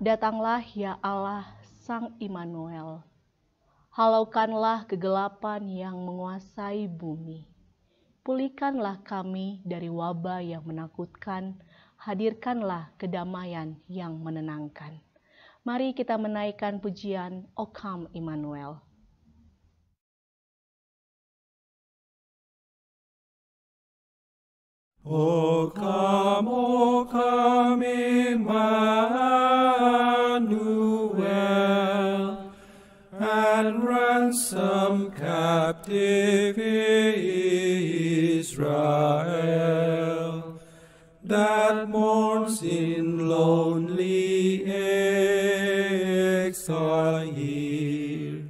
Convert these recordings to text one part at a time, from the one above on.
Datanglah ya Allah Sang Immanuel, halaukanlah kegelapan yang menguasai bumi. Pulihkanlah kami dari wabah yang menakutkan, hadirkanlah kedamaian yang menenangkan. Mari kita menaikkan pujian O Come Immanuel. O come, Emmanuel, and ransom captive Israel, that mourns in lonely exile here,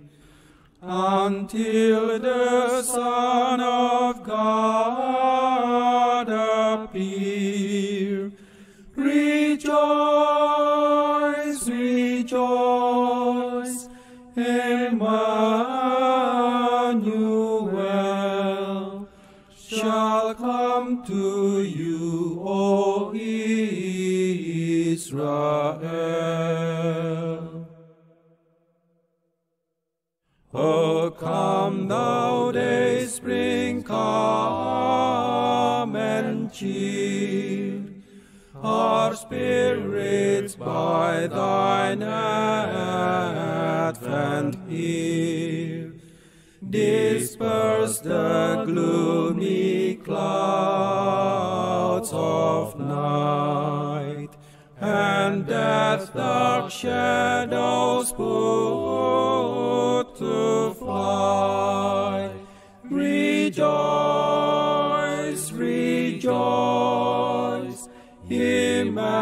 until the Son of God appear. Rejoice, rejoice, Emmanuel shall come to you, O Israel. O come, thou day spring, come and cheer our spirits by thine advent here. Disperse the gloomy clouds of night, and death's dark shadows put to flight. Rejoice, rejoice, Emmanuel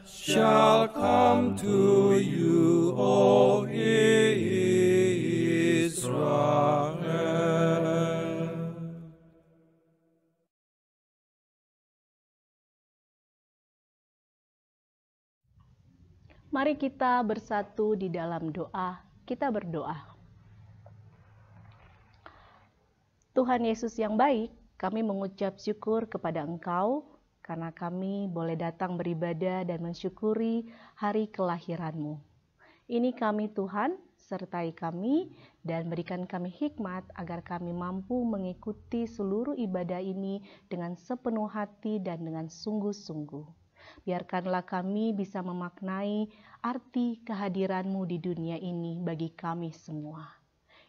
shall come to you, O Israel. Mari kita bersatu di dalam doa. Kita berdoa. Tuhan Yesus yang baik, kami mengucap syukur kepada Engkau karena kami boleh datang beribadah dan mensyukuri hari kelahiran-Mu. Ini kami Tuhan, sertai kami dan berikan kami hikmat agar kami mampu mengikuti seluruh ibadah ini dengan sepenuh hati dan dengan sungguh-sungguh. Biarkanlah kami bisa memaknai arti kehadiran-Mu di dunia ini bagi kami semua.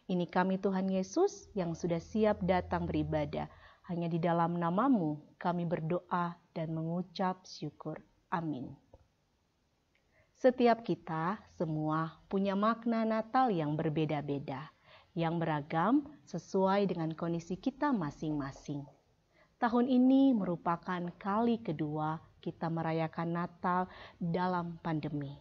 Ini kami Tuhan Yesus yang sudah siap datang beribadah. Hanya di dalam nama-Mu kami berdoa dan mengucap syukur. Amin. Setiap kita semua punya makna Natal yang berbeda-beda, yang beragam sesuai dengan kondisi kita masing-masing. Tahun ini merupakan kali kedua kita merayakan Natal dalam pandemi.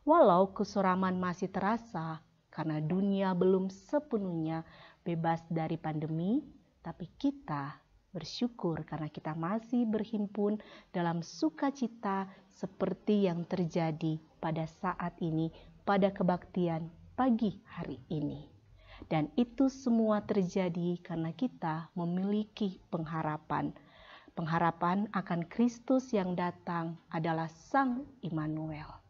Walau kesuraman masih terasa karena dunia belum sepenuhnya bebas dari pandemi, tapi kita bersyukur karena kita masih berhimpun dalam sukacita seperti yang terjadi pada saat ini, pada kebaktian pagi hari ini. Dan itu semua terjadi karena kita memiliki pengharapan. Pengharapan akan Kristus yang datang adalah Sang Immanuel.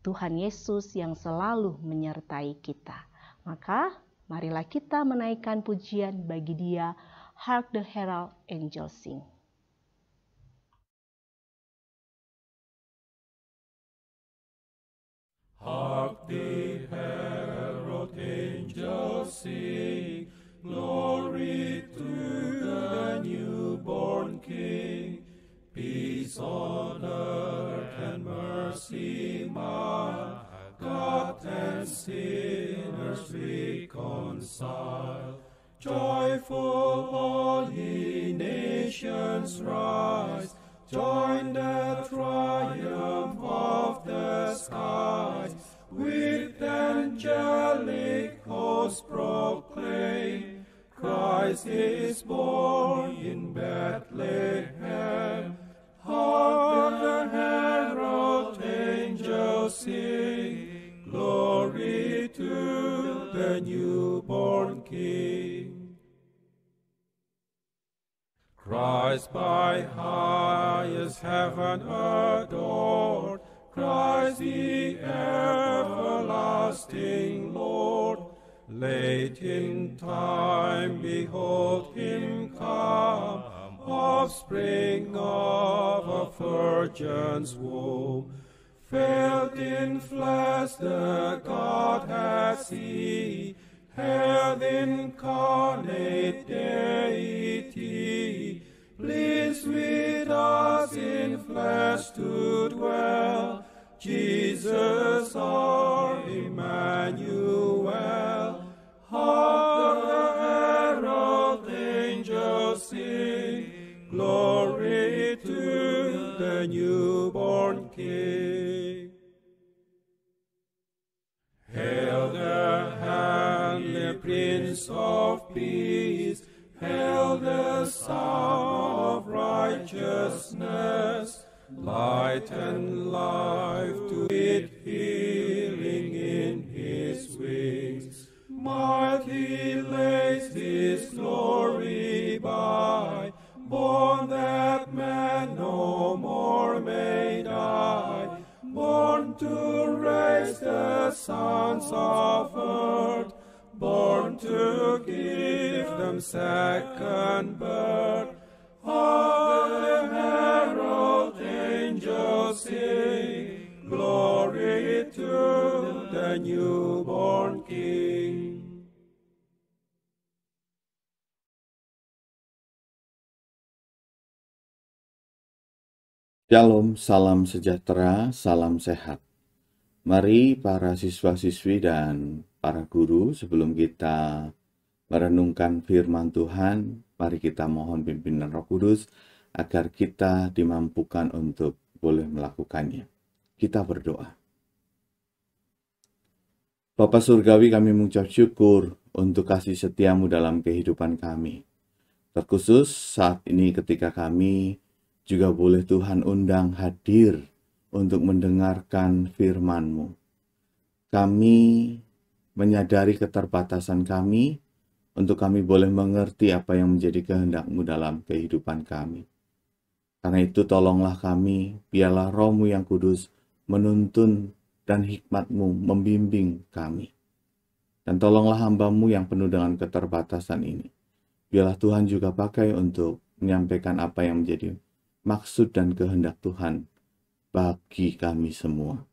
Tuhan Yesus yang selalu menyertai kita. Maka marilah kita menaikkan pujian bagi Dia. Hark the herald angels sing. Hark the herald angels sing, glory to the newborn King. Peace on earth and mercy mild, God and sinners reconciled. Joyful all ye nations rise, join the triumph of the skies. With angelic hosts proclaim, Christ is born in Bethlehem. Hark the herald angels sing, glory to the newborn King. Christ by highest heaven adored, Christ the everlasting Lord. Late in time, behold him come, offspring of a virgin's womb. Veiled in flesh the Godhead see, hailed incarnate deity, pleased with us in flesh to dwell, Jesus our Emmanuel. Hark the herald angels sing, glory to the newborn King. Hail the heavenly Prince of Peace, hail the Son of Righteousness, light and life to it, healing in his wings. Mighty lays his glory by, born that man no more may die, born to raise the sons of earth, born to give them second birth. All the herald angels sing, glory to the newborn King. Shalom, salam sejahtera, salam sehat. Mari para siswa-siswi dan para guru, sebelum kita merenungkan firman Tuhan, mari kita mohon pimpinan Roh Kudus agar kita dimampukan untuk boleh melakukannya. Kita berdoa. Bapa Surgawi, kami mengucap syukur untuk kasih setiamu dalam kehidupan kami. Terkhusus saat ini ketika kami juga boleh Tuhan undang hadir untuk mendengarkan firman-Mu. Kami menyadari keterbatasan kami, untuk kami boleh mengerti apa yang menjadi kehendak-Mu dalam kehidupan kami. Karena itu tolonglah kami, biarlah Roh-Mu yang kudus menuntun dan hikmat-Mu membimbing kami. Dan tolonglah hamba-Mu yang penuh dengan keterbatasan ini. Biarlah Tuhan juga pakai untuk menyampaikan apa yang menjadi maksud dan kehendak Tuhan bagi kami semua.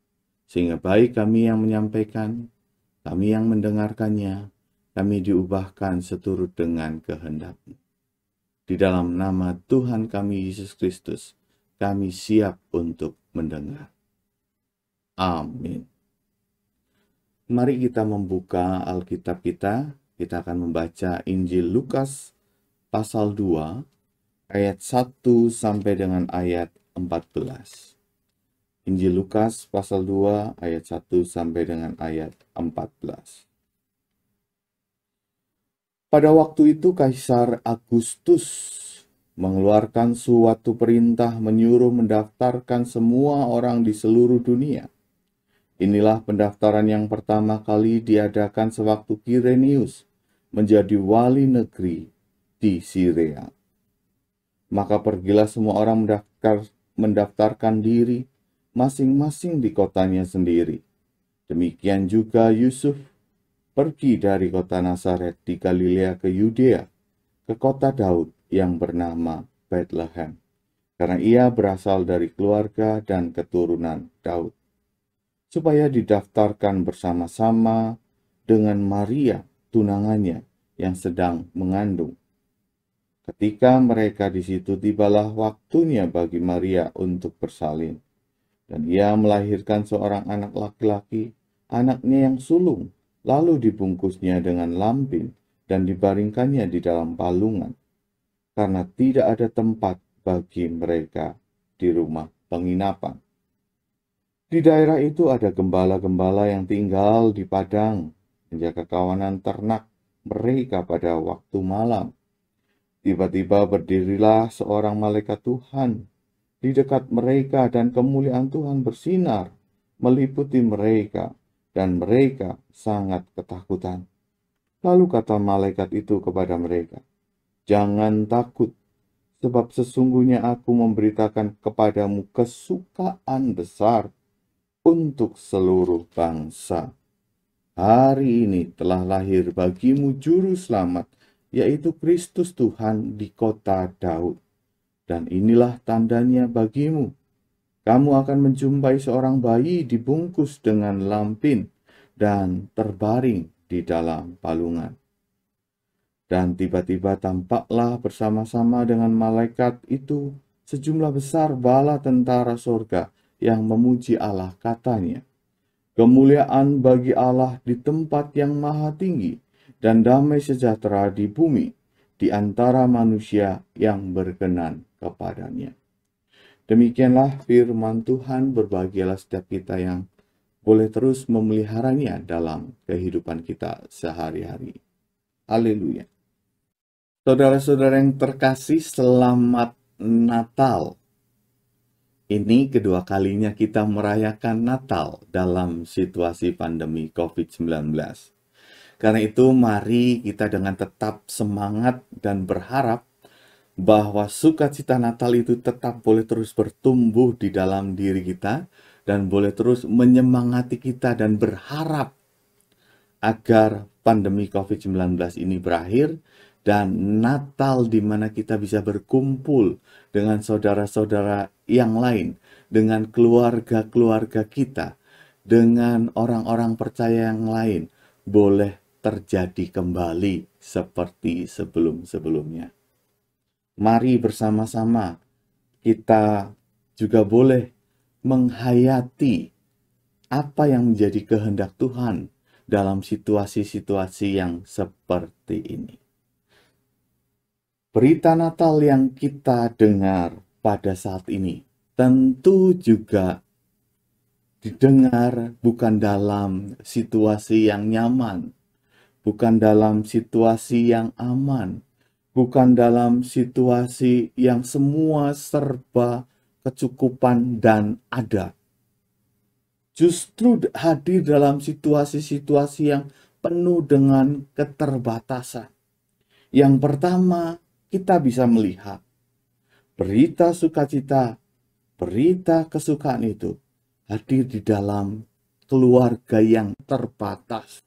Sehingga baik kami yang menyampaikan, kami yang mendengarkannya, kami diubahkan seturut dengan kehendak-Mu. Di dalam nama Tuhan kami Yesus Kristus, kami siap untuk mendengar. Amin. Mari kita membuka Alkitab kita. Kita akan membaca Injil Lukas pasal 2, ayat 1 sampai dengan ayat 14. Injil Lukas pasal 2 ayat 1 sampai dengan ayat 14. Pada waktu itu Kaisar Agustus mengeluarkan suatu perintah menyuruh mendaftarkan semua orang di seluruh dunia. Inilah pendaftaran yang pertama kali diadakan sewaktu Kirenius menjadi wali negeri di Syria. Maka pergilah semua orang mendaftarkan diri masing-masing di kotanya sendiri. Demikian juga Yusuf pergi dari kota Nazaret di Galilea ke Yudea, ke kota Daud yang bernama Bethlehem, karena ia berasal dari keluarga dan keturunan Daud, supaya didaftarkan bersama-sama dengan Maria, tunangannya, yang sedang mengandung. Ketika mereka di situ, tibalah waktunya bagi Maria untuk bersalin. Dan ia melahirkan seorang anak laki-laki, anaknya yang sulung, lalu dibungkusnya dengan lampin dan dibaringkannya di dalam palungan, karena tidak ada tempat bagi mereka di rumah penginapan. Di daerah itu ada gembala-gembala yang tinggal di padang, menjaga kawanan ternak mereka pada waktu malam. Tiba-tiba berdirilah seorang malaikat Tuhan di dekat mereka, dan kemuliaan Tuhan bersinar meliputi mereka, dan mereka sangat ketakutan. Lalu kata malaikat itu kepada mereka, "Jangan takut, sebab sesungguhnya aku memberitakan kepadamu kesukaan besar untuk seluruh bangsa. Hari ini telah lahir bagimu juru selamat, yaitu Kristus Tuhan di kota Daud. Dan inilah tandanya bagimu. Kamu akan menjumpai seorang bayi dibungkus dengan lampin dan terbaring di dalam palungan. Dan tiba-tiba tampaklah bersama-sama dengan malaikat itu sejumlah besar bala tentara surga yang memuji Allah, katanya, kemuliaan bagi Allah di tempat yang maha tinggi, dan damai sejahtera di bumi, di antara manusia yang berkenan kepadanya. Demikianlah firman Tuhan, berbahagialah setiap kita yang boleh terus memeliharanya dalam kehidupan kita sehari-hari. Haleluya. Saudara-saudara yang terkasih, selamat Natal. Ini kedua kalinya kita merayakan Natal dalam situasi pandemi COVID-19. Karena itu mari kita dengan tetap semangat dan berharap bahwa sukacita Natal itu tetap boleh terus bertumbuh di dalam diri kita dan boleh terus menyemangati kita dan berharap agar pandemi COVID-19 ini berakhir dan Natal di mana kita bisa berkumpul dengan saudara-saudara yang lain, dengan keluarga-keluarga kita, dengan orang-orang percaya yang lain, boleh terjadi kembali seperti sebelum-sebelumnya. Mari bersama-sama kita juga boleh menghayati apa yang menjadi kehendak Tuhan dalam situasi-situasi yang seperti ini. Berita Natal yang kita dengar pada saat ini tentu juga didengar bukan dalam situasi yang nyaman, bukan dalam situasi yang aman, bukan dalam situasi yang semua serba kecukupan dan ada. Justru hadir dalam situasi-situasi yang penuh dengan keterbatasan. Yang pertama, kita bisa melihat berita sukacita, berita kesukaan itu hadir di dalam keluarga yang terbatas.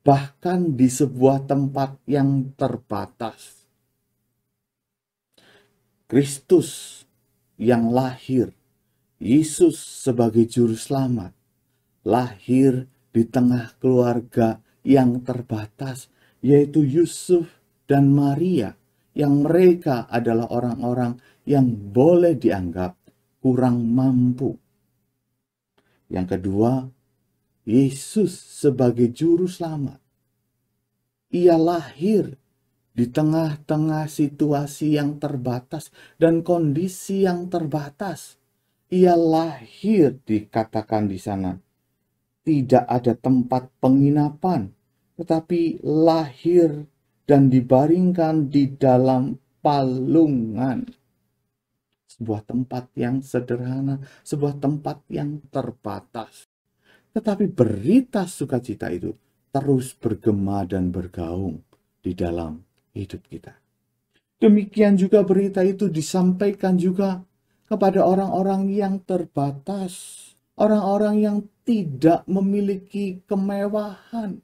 Bahkan di sebuah tempat yang terbatas. Kristus yang lahir, Yesus sebagai juru selamat, lahir di tengah keluarga yang terbatas, yaitu Yusuf dan Maria, yang mereka adalah orang-orang yang boleh dianggap kurang mampu. Yang kedua, Yesus sebagai juru selamat. Ia lahir di tengah-tengah situasi yang terbatas dan kondisi yang terbatas. Ia lahir, dikatakan di sana, tidak ada tempat penginapan, tetapi lahir dan dibaringkan di dalam palungan. Sebuah tempat yang sederhana, sebuah tempat yang terbatas. Tetapi berita sukacita itu terus bergema dan bergaung di dalam hidup kita. Demikian juga berita itu disampaikan juga kepada orang-orang yang terbatas, orang-orang yang tidak memiliki kemewahan,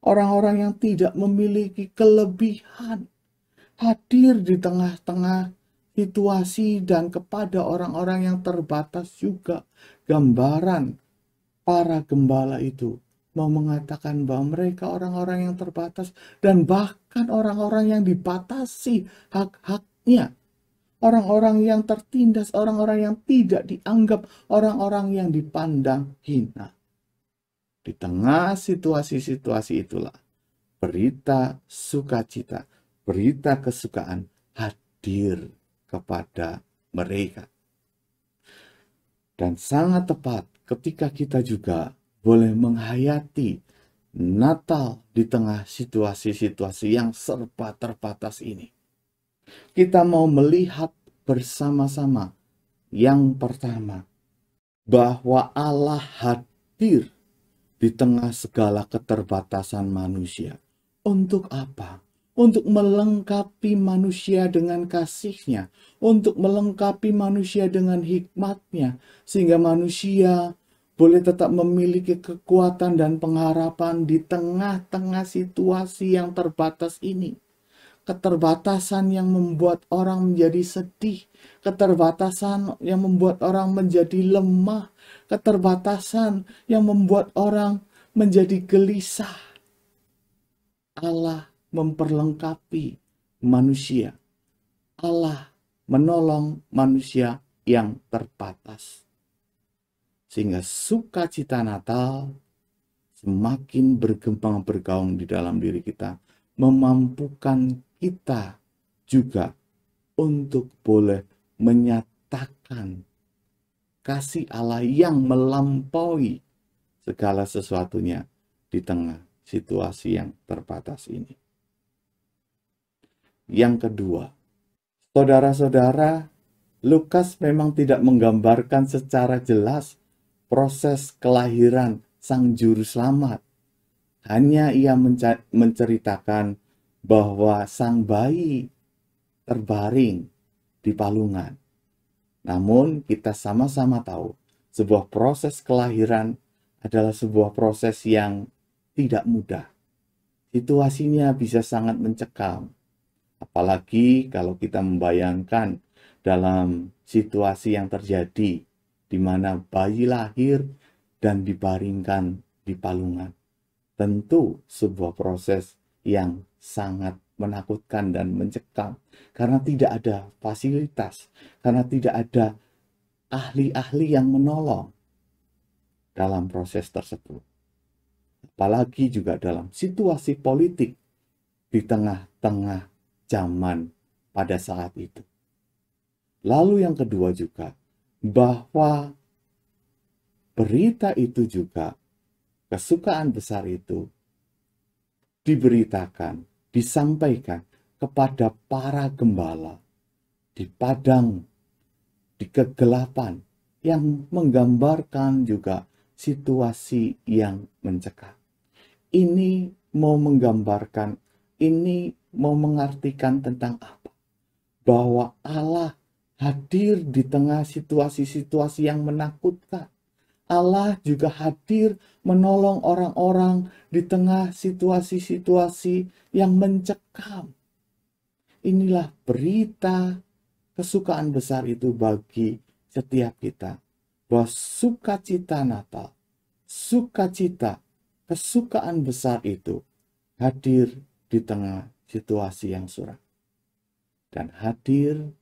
orang-orang yang tidak memiliki kelebihan, hadir di tengah-tengah situasi dan kepada orang-orang yang terbatas juga. Gambaran para gembala itu mau mengatakan bahwa mereka orang-orang yang terbatas dan bahkan orang-orang yang dibatasi hak-haknya. Orang-orang yang tertindas, orang-orang yang tidak dianggap, orang-orang yang dipandang hina. Di tengah situasi-situasi itulah berita sukacita, berita kesukaan hadir kepada mereka. Dan sangat tepat ketika kita juga boleh menghayati Natal di tengah situasi-situasi yang serba terbatas ini. Kita mau melihat bersama-sama yang pertama, bahwa Allah hadir di tengah segala keterbatasan manusia. Untuk apa? untuk melengkapi manusia dengan kasih-Nya, untuk melengkapi manusia dengan hikmat-Nya, sehingga manusia boleh tetap memiliki kekuatan dan pengharapan di tengah-tengah situasi yang terbatas ini. Keterbatasan yang membuat orang menjadi sedih, keterbatasan yang membuat orang menjadi lemah, keterbatasan yang membuat orang menjadi gelisah. Allah memperlengkapi manusia. Allah menolong manusia yang terbatas. Sehingga sukacita Natal semakin berkembang bergaung di dalam diri kita, memampukan kita juga untuk boleh menyatakan kasih Allah yang melampaui segala sesuatunya di tengah situasi yang terbatas ini. Yang kedua, saudara-saudara, Lukas memang tidak menggambarkan secara jelas proses kelahiran Sang Juru Selamat. Hanya ia menceritakan bahwa sang bayi terbaring di palungan. Namun kita sama-sama tahu, sebuah proses kelahiran adalah sebuah proses yang tidak mudah. Situasinya bisa sangat mencekam. Apalagi kalau kita membayangkan dalam situasi yang terjadi, di mana bayi lahir dan dibaringkan di palungan. Tentu sebuah proses yang sangat menakutkan dan mencekam, karena tidak ada fasilitas, karena tidak ada ahli-ahli yang menolong dalam proses tersebut. Apalagi juga dalam situasi politik di tengah-tengah zaman pada saat itu. Lalu yang kedua juga, bahwa berita itu juga, kesukaan besar itu diberitakan, disampaikan kepada para gembala di padang, di kegelapan, yang menggambarkan juga situasi yang mencekam. Ini mau menggambarkan, ini mau mengartikan tentang apa? Bahwa Allah hadir di tengah situasi-situasi yang menakutkan. Allah juga hadir menolong orang-orang di tengah situasi-situasi yang mencekam. Inilah berita kesukaan besar itu bagi setiap kita. Bahwa sukacita Natal, sukacita, kesukaan besar itu hadir di tengah situasi yang suram. Dan hadir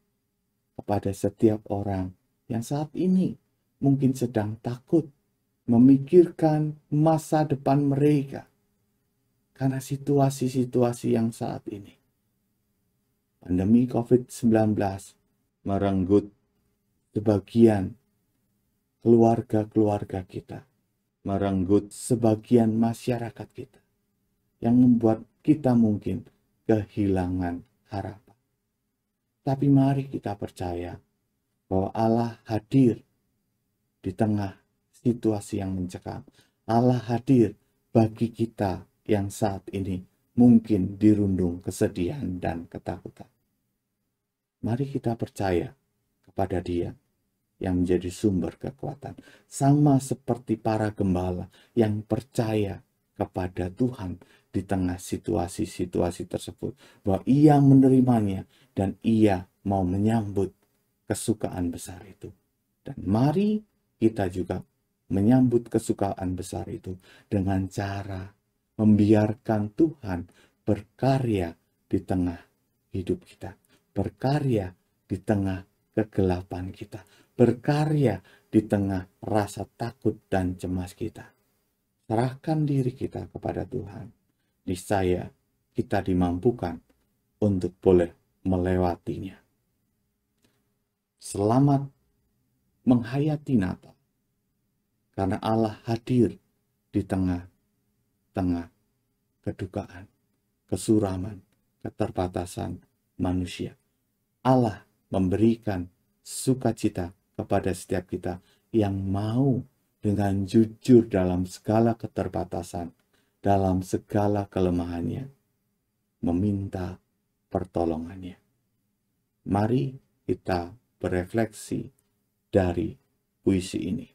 kepada setiap orang yang saat ini mungkin sedang takut memikirkan masa depan mereka karena situasi-situasi yang saat ini. Pandemi COVID-19 merenggut sebagian keluarga-keluarga kita, merenggut sebagian masyarakat kita, yang membuat kita mungkin kehilangan harapan. Tapi mari kita percaya bahwa Allah hadir di tengah situasi yang mencekam. Allah hadir bagi kita yang saat ini mungkin dirundung kesedihan dan ketakutan. Mari kita percaya kepada Dia yang menjadi sumber kekuatan. Sama seperti para gembala yang percaya kepada Tuhan di tengah situasi-situasi tersebut. Bahwa Ia menerimanya dan Ia mau menyambut kesukaan besar itu. Dan mari kita juga menyambut kesukaan besar itu dengan cara membiarkan Tuhan berkarya di tengah hidup kita, berkarya di tengah kegelapan kita, berkarya di tengah rasa takut dan cemas kita. Serahkan diri kita kepada Tuhan. Niscaya kita dimampukan untuk boleh melewatinya. Selamat menghayati Natal, karena Allah hadir di tengah-tengah kedukaan, kesuraman, keterbatasan manusia. Allah memberikan sukacita kepada setiap kita yang mau dengan jujur dalam segala keterbatasan, dalam segala kelemahannya, meminta pertolongannya. Mari kita berefleksi dari puisi ini.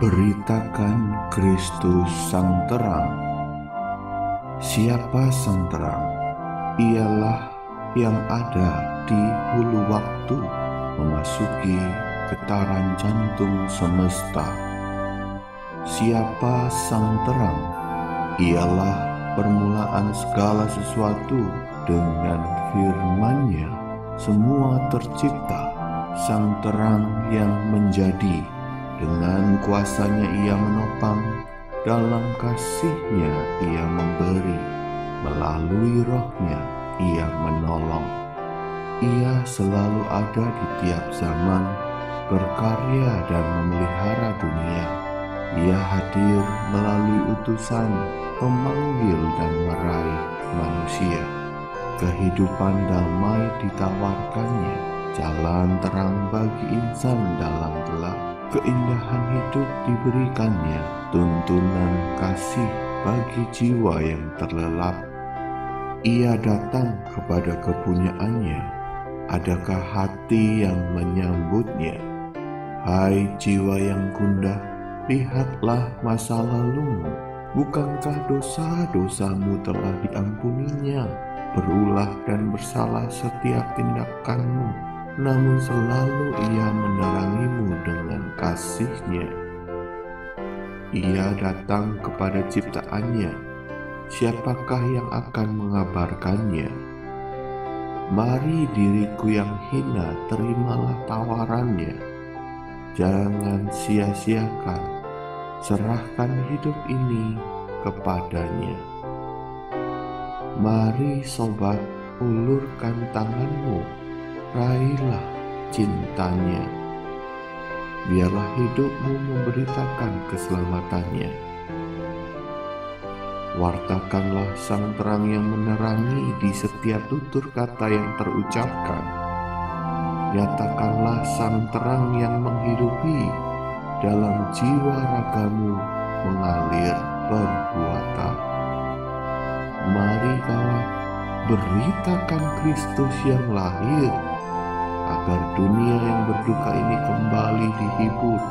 Beritakan Kristus Sang Terang. Siapa Sang Terang? Ialah yang ada di hulu waktu, memasuki getaran jantung semesta. Siapa Sang Terang? Ialah permulaan segala sesuatu. Dengan firman-Nya semua tercipta. Sang Terang yang menjadi, dengan kuasanya Ia menopang, dalam kasih-Nya Ia memberi, melalui Roh-Nya Ia menolong. Ia selalu ada di tiap zaman, berkarya dan memelihara dunia. Ia hadir melalui utusan, memanggil dan meraih manusia. Kehidupan damai ditawarkannya, jalan terang bagi insan dalam gelap. Keindahan hidup diberikannya, tuntunan kasih bagi jiwa yang terlelap. Ia datang kepada kepunyaannya, adakah hati yang menyambutnya? Hai jiwa yang gundah, lihatlah masa lalumu. Bukankah dosa-dosamu telah diampuninya? Berulah dan bersalah setiap tindakanmu, namun selalu Ia menerangimu dengan kasih-Nya. Ia datang kepada ciptaannya, siapakah yang akan mengabarkannya? Mari diriku yang hina, terimalah tawarannya. Jangan sia-siakan, serahkan hidup ini kepadanya. Mari sobat, ulurkan tanganmu, raihlah cintanya. Biarlah hidupmu memberitakan keselamatannya. Wartakanlah Sang Terang yang menerangi di setiap tutur kata yang terucapkan. Nyatakanlah Sang Terang yang menghidupi, dalam jiwa ragamu mengalir perbuatan. Mari kawan, beritakan Kristus yang lahir, agar dunia yang berduka ini kembali dihibur.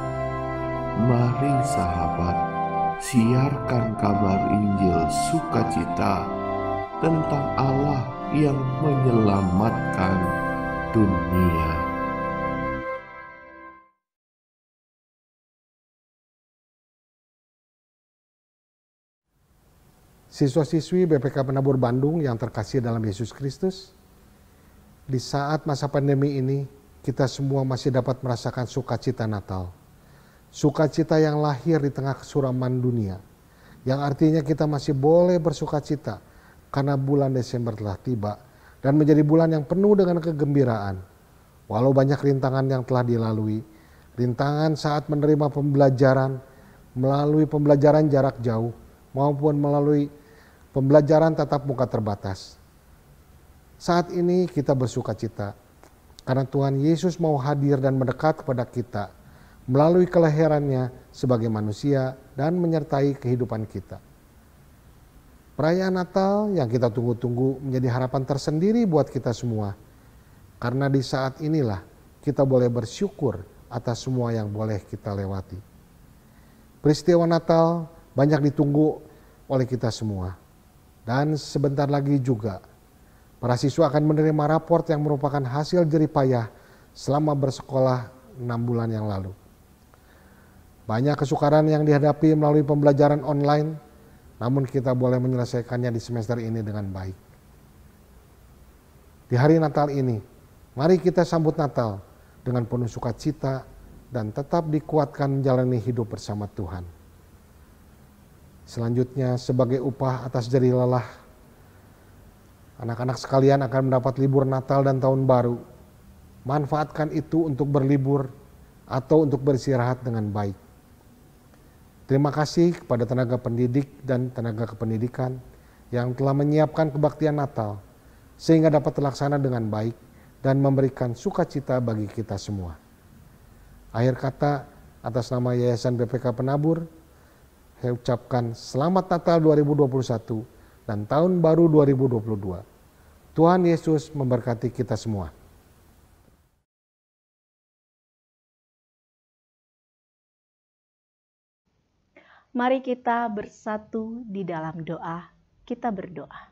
Mari sahabat, siarkan kabar Injil sukacita tentang Allah yang menyelamatkan dunia. Siswa-siswi BPK Penabur Bandung yang terkasih dalam Yesus Kristus, di saat masa pandemi ini, kita semua masih dapat merasakan sukacita Natal. Sukacita yang lahir di tengah kesuraman dunia, yang artinya kita masih boleh bersukacita karena bulan Desember telah tiba dan menjadi bulan yang penuh dengan kegembiraan. Walau banyak rintangan yang telah dilalui, rintangan saat menerima pembelajaran melalui pembelajaran jarak jauh maupun melalui pembelajaran tatap muka terbatas. Saat ini kita bersukacita karena Tuhan Yesus mau hadir dan mendekat kepada kita melalui kelahirannya sebagai manusia dan menyertai kehidupan kita. Perayaan Natal yang kita tunggu-tunggu menjadi harapan tersendiri buat kita semua. Karena di saat inilah kita boleh bersyukur atas semua yang boleh kita lewati. Peristiwa Natal banyak ditunggu oleh kita semua. Dan sebentar lagi juga para siswa akan menerima raport yang merupakan hasil jerih payah selama bersekolah 6 bulan yang lalu. Banyak kesukaran yang dihadapi melalui pembelajaran online, namun kita boleh menyelesaikannya di semester ini dengan baik. Di hari Natal ini, mari kita sambut Natal dengan penuh sukacita dan tetap dikuatkan menjalani hidup bersama Tuhan. Selanjutnya, sebagai upah atas jerih lelah, anak-anak sekalian akan mendapat libur Natal dan Tahun Baru. Manfaatkan itu untuk berlibur atau untuk beristirahat dengan baik. Terima kasih kepada tenaga pendidik dan tenaga kependidikan yang telah menyiapkan kebaktian Natal sehingga dapat terlaksana dengan baik dan memberikan sukacita bagi kita semua. Akhir kata, atas nama Yayasan BPK Penabur, saya ucapkan Selamat Natal 2021 dan Tahun Baru 2022. Tuhan Yesus memberkati kita semua. Mari kita bersatu di dalam doa. Kita berdoa.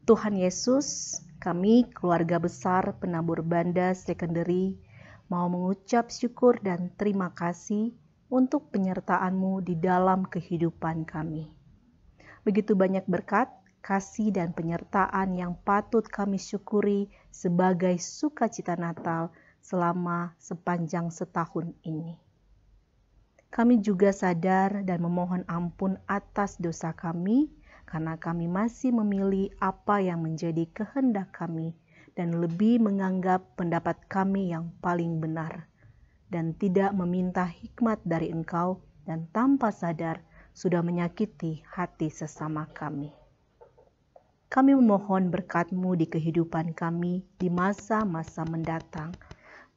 Tuhan Yesus, kami keluarga besar Penabur Banda Secondary mau mengucap syukur dan terima kasih untuk penyertaan-Mu di dalam kehidupan kami. Begitu banyak berkat, kasih dan penyertaan yang patut kami syukuri sebagai sukacita Natal selama sepanjang setahun ini. Kami juga sadar dan memohon ampun atas dosa kami, karena kami masih memilih apa yang menjadi kehendak kami dan lebih menganggap pendapat kami yang paling benar dan tidak meminta hikmat dari Engkau dan tanpa sadar sudah menyakiti hati sesama kami. Kami memohon berkat-Mu di kehidupan kami di masa-masa mendatang.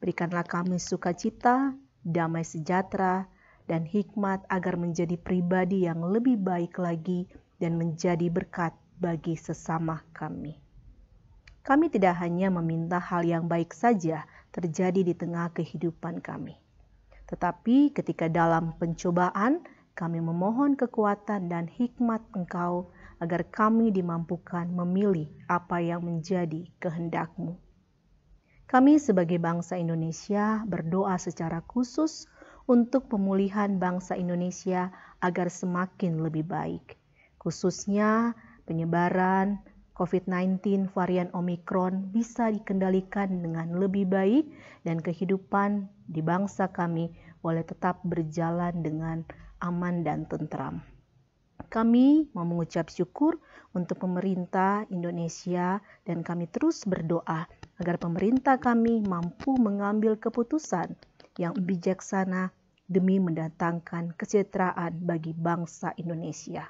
Berikanlah kami sukacita, damai sejahtera, dan hikmat agar menjadi pribadi yang lebih baik lagi dan menjadi berkat bagi sesama kami. Kami tidak hanya meminta hal yang baik saja terjadi di tengah kehidupan kami, tetapi ketika dalam pencobaan kami memohon kekuatan dan hikmat Engkau agar kami dimampukan memilih apa yang menjadi kehendak-Mu. Kami sebagai bangsa Indonesia berdoa secara khusus untuk pemulihan bangsa Indonesia agar semakin lebih baik, khususnya penyebaran COVID-19 varian Omikron bisa dikendalikan dengan lebih baik dan kehidupan di bangsa kami boleh tetap berjalan dengan aman dan tentram. Kami mau mengucap syukur untuk pemerintah Indonesia dan kami terus berdoa agar pemerintah kami mampu mengambil keputusan yang bijaksana demi mendatangkan kesejahteraan bagi bangsa Indonesia.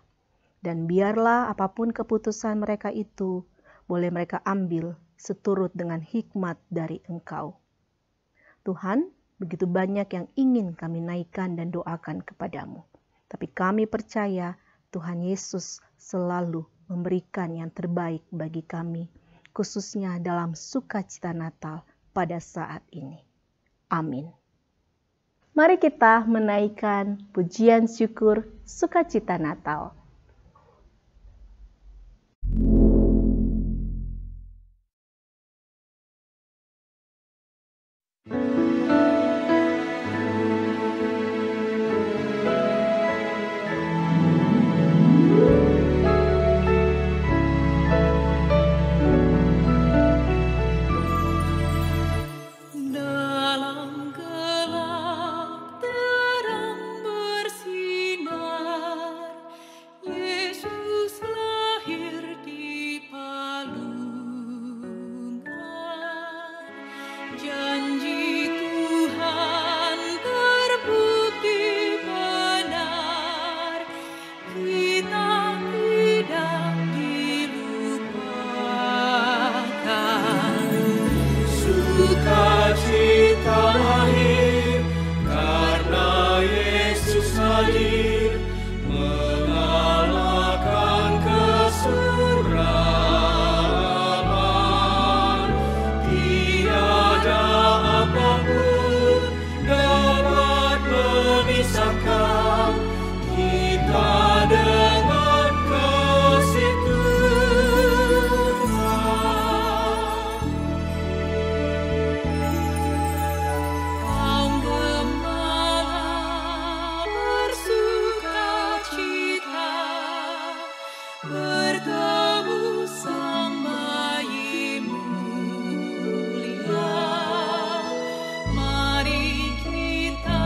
Dan biarlah apapun keputusan mereka itu, boleh mereka ambil seturut dengan hikmat dari Engkau. Tuhan, begitu banyak yang ingin kami naikkan dan doakan kepadamu. Tapi kami percaya Tuhan Yesus selalu memberikan yang terbaik bagi kami, khususnya dalam sukacita Natal pada saat ini. Amin. Mari kita menaikkan pujian syukur sukacita Natal. Mari kita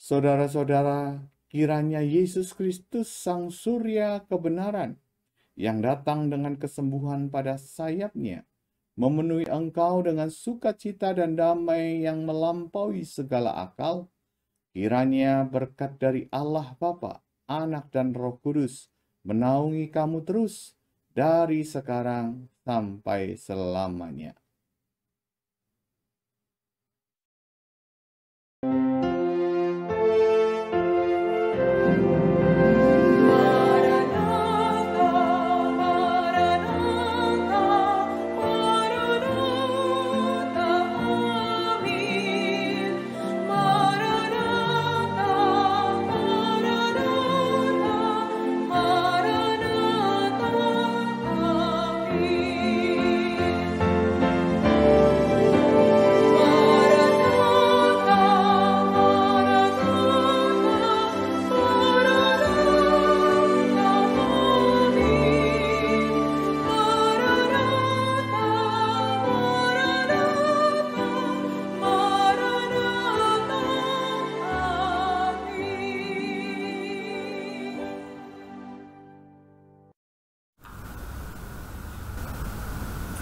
Saudara-saudara, kiranya Yesus Kristus Sang Surya kebenaran yang datang dengan kesembuhan pada sayapnya memenuhi engkau dengan sukacita dan damai yang melampaui segala akal. Kiranya berkat dari Allah Bapa, Anak dan Roh Kudus menaungi kamu terus dari sekarang sampai selamanya.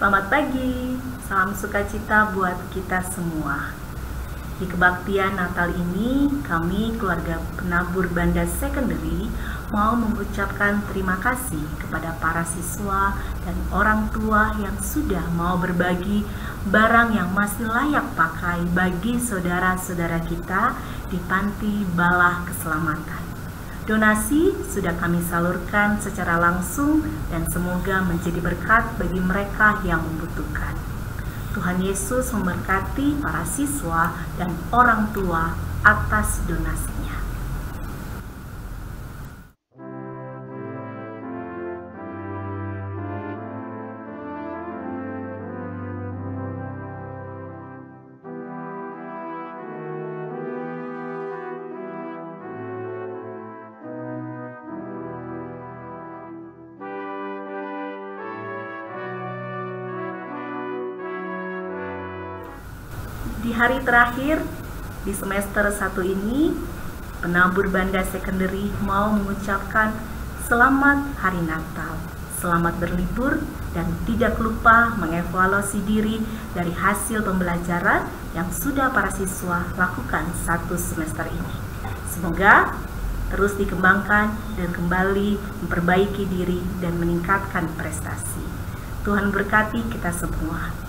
Selamat pagi, salam sukacita buat kita semua. Di kebaktian Natal ini, kami keluarga penabur Banda Secondary mau mengucapkan terima kasih kepada para siswa dan orang tua yang sudah mau berbagi barang yang masih layak pakai bagi saudara-saudara kita di Panti Bala Keselamatan. Donasi sudah kami salurkan secara langsung dan semoga menjadi berkat bagi mereka yang membutuhkan. Tuhan Yesus memberkati para siswa dan orang tua atas donasinya. Di hari terakhir di semester 1 ini, penabur Banda Secondary mau mengucapkan selamat hari Natal, selamat berlibur, dan tidak lupa mengevaluasi diri dari hasil pembelajaran yang sudah para siswa lakukan 1 semester ini. Semoga terus dikembangkan dan kembali memperbaiki diri dan meningkatkan prestasi. Tuhan berkati kita semua.